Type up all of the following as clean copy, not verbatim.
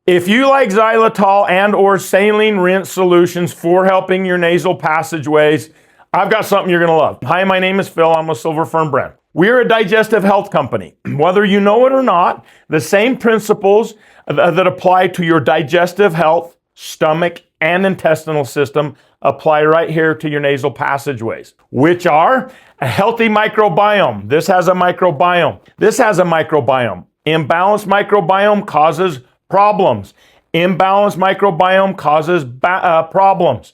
If you like xylitol and or saline rinse solutions for helping your nasal passageways, I've got something you're going to love. Hi, my name is Phil. I'm with Silver Fern Brand. We're a digestive health company. Whether you know it or not, the same principles that apply to your digestive health, stomach, and intestinal system apply right here to your nasal passageways, which are a healthy microbiome. This has a microbiome. This has a microbiome. Imbalanced microbiome causes problems. Imbalanced microbiome causes problems.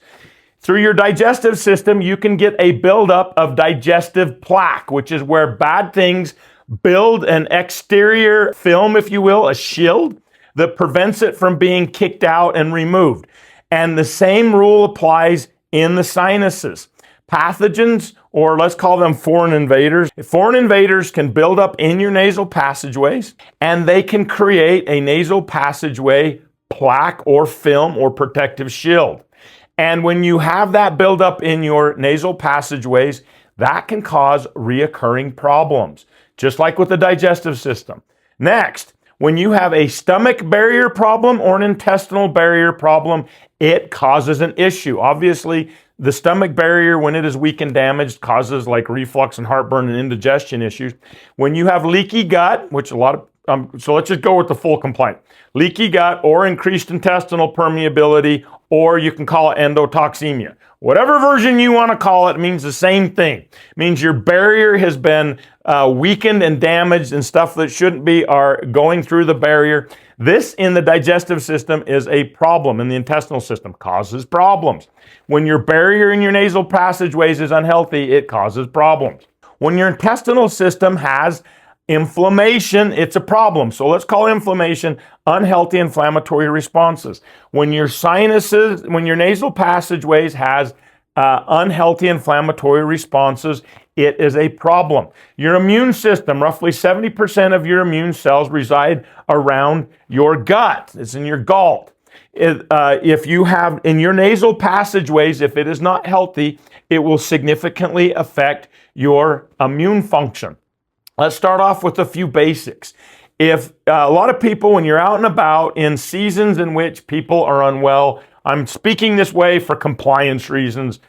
Through your digestive system, you can get a buildup of digestive plaque, which is where bad things build an exterior film, if you will, a shield that prevents it from being kicked out and removed. And the same rule applies in the sinuses. Pathogens, or let's call them foreign invaders. Foreign invaders can build up in your nasal passageways, and they can create a nasal passageway plaque or film or protective shield. And when you have that buildup in your nasal passageways, that can cause reoccurring problems, just like with the digestive system. Next, when you have a stomach barrier problem or an intestinal barrier problem, it causes an issue. Obviously, the stomach barrier, when it is weak and damaged, causes like reflux and heartburn and indigestion issues. When you have leaky gut, which a lot of, so let's just go with the full complaint. Leaky gut or increased intestinal permeability, or you can call it endotoxemia. Whatever version you want to call it means the same thing. It means your barrier has been weakened and damaged, and stuff that shouldn't be are going through the barrier. This in the digestive system is a problem. In the intestinal system, causes problems. When your barrier in your nasal passageways is unhealthy, it causes problems. When your intestinal system has inflammation, it's a problem. So let's call inflammation unhealthy inflammatory responses. When your sinuses, when your nasal passageways has unhealthy inflammatory responses, it is a problem. Your immune system, roughly 70% of your immune cells reside around your gut. It's in your gullet. If you have in your nasal passageways, if it is not healthy, it will significantly affect your immune function. Let's start off with a few basics. If a lot of people, when you're out and about in seasons in which people are unwell, I'm speaking this way for compliance reasons,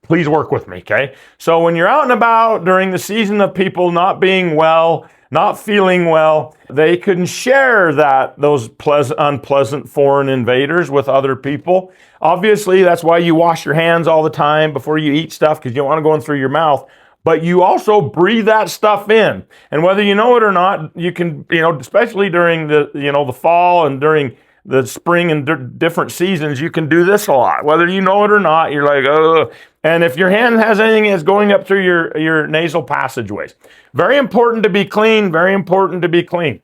please work with me, okay? So when you're out and about during the season of people not being well, not feeling well, they can share those unpleasant foreign invaders with other people. Obviously, that's why you wash your hands all the time before you eat stuff, because you don't want to go in through your mouth. But you also breathe that stuff in. And whether you know it or not, you can, especially during the fall and during the spring and different seasons, you can do this a lot. Whether you know it or not, you're like, ugh. And if your hand has anything that's going up through your nasal passageways, very important to be clean, very important to be clean.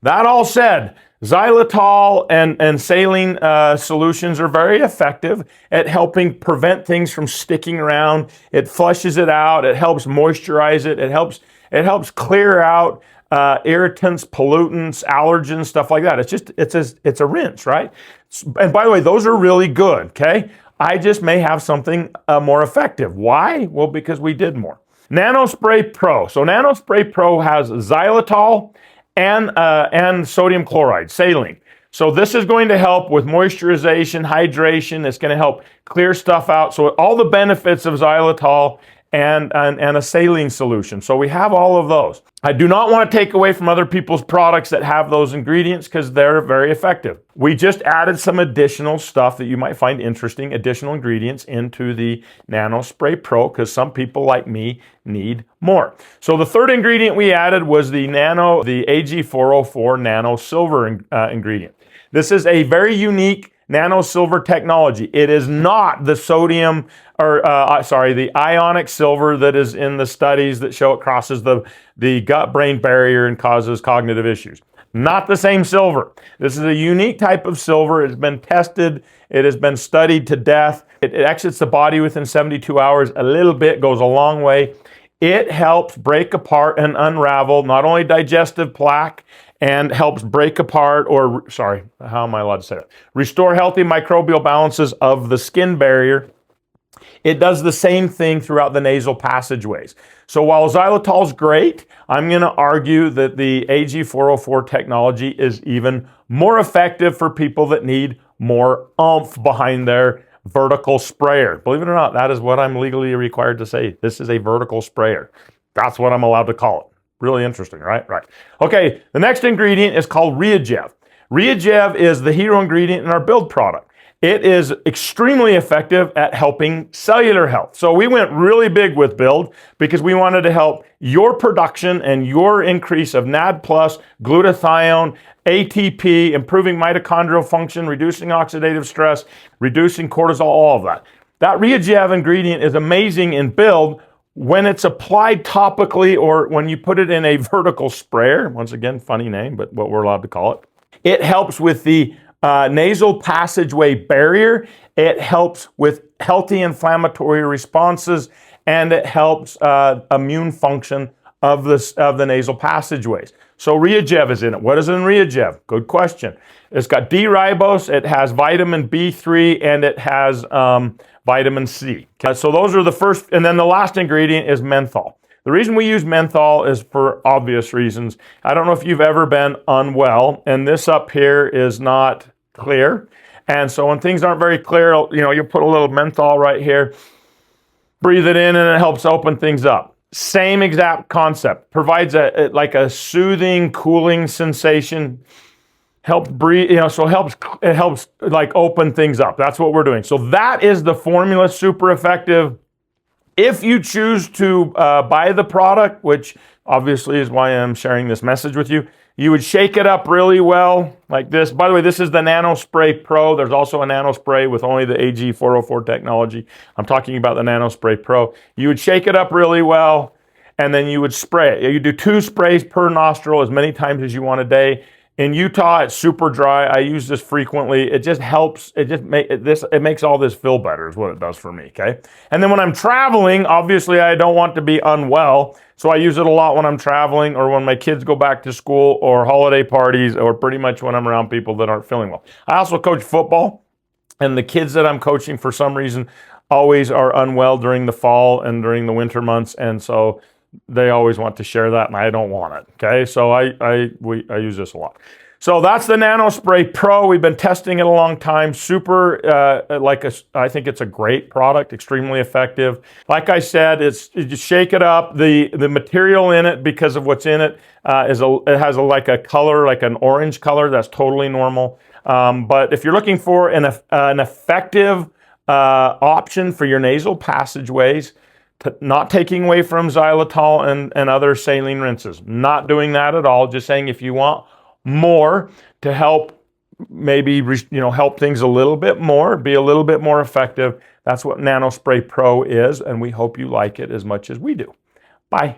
That all said, xylitol and saline solutions are very effective at helping prevent things from sticking around. It flushes it out. It helps moisturize it. It helps clear out irritants, pollutants, allergens, stuff like that. It's a rinse, right? And by the way, those are really good, okay? I just may have something more effective. Why? Well, because we did more. Nano Spray Pro. So Nano Spray Pro has xylitol and sodium chloride, saline. So this is going to help with moisturization, hydration. It's going to help clear stuff out. So all the benefits of xylitol and a saline solution. So we have all of those. I do not want to take away from other people's products that have those ingredients because they're very effective. We just added some additional stuff that you might find interesting, additional ingredients into the Nano Spray Pro because some people like me need more. So the third ingredient we added was the AG404 Nano Silver ingredient. This is a very unique nano silver technology. It is not the the ionic silver that is in the studies that show it crosses the gut-brain barrier and causes cognitive issues. Not the same silver. This is a unique type of silver. It's been tested. It has been studied to death. It exits the body within 72 hours. A little bit goes a long way. It helps break apart and unravel not only digestive plaque, and helps break apart how am I allowed to say that? Restore healthy microbial balances of the skin barrier. It does the same thing throughout the nasal passageways. So while xylitol is great, I'm going to argue that the AG404 technology is even more effective for people that need more oomph behind their vertical sprayer. Believe it or not, that is what I'm legally required to say. This is a vertical sprayer. That's what I'm allowed to call it. Really interesting, right? Right. Okay, the next ingredient is called Reagev. Reagev is the hero ingredient in our build product. It is extremely effective at helping cellular health. So we went really big with build because we wanted to help your production and your increase of NAD+, glutathione, ATP, improving mitochondrial function, reducing oxidative stress, reducing cortisol, all of that. That Reagev ingredient is amazing in build when it's applied topically or when you put it in a vertical sprayer. Once again, funny name, but what we're allowed to call it. It helps with the nasal passageway barrier. It helps with healthy inflammatory responses, and it helps immune function of the nasal passageways. So Reagev is in it. What is in Reagev? Good question. It's got D-ribose, it has vitamin B3, and it has vitamin C. Okay, so those are the first, and then the last ingredient is menthol. The reason we use menthol is for obvious reasons. I don't know if you've ever been unwell, and this up here is not clear. And so when things aren't very clear, you put a little menthol right here, breathe it in, and it helps open things up. Same exact concept. Provides like a soothing, cooling sensation. Helps breathe, so it helps like open things up. That's what we're doing. So that is the formula, super effective. If you choose to buy the product, which obviously is why I'm sharing this message with you, you would shake it up really well like this. By the way, this is the Nano Spray Pro. There's also a Nano Spray with only the AG404 technology. I'm talking about the Nano Spray Pro. You would shake it up really well, and then you would spray it. You do 2 sprays per nostril as many times as you want a day. In Utah, it's super dry. I use this frequently. It just helps. It makes all this feel better is what it does for me, okay? And then when I'm traveling, obviously I don't want to be unwell, so I use it a lot when I'm traveling or when my kids go back to school or holiday parties or pretty much when I'm around people that aren't feeling well. I also coach football, and the kids that I'm coaching for some reason always are unwell during the fall and during the winter months, and so they always want to share that, and I don't want it. Okay, so I use this a lot. So that's the Nano Spray Pro. We've been testing it a long time. Super, I think it's a great product, extremely effective. Like I said, you just shake it up. The material in it, because of what's in it, it has like a color, like an orange color. That's totally normal. But if you're looking for an effective option for your nasal passageways, not taking away from xylitol and other saline rinses. Not doing that at all. Just saying if you want more to help maybe help things a little bit more, be a little bit more effective, that's what Nano Spray Pro is, and we hope you like it as much as we do. Bye.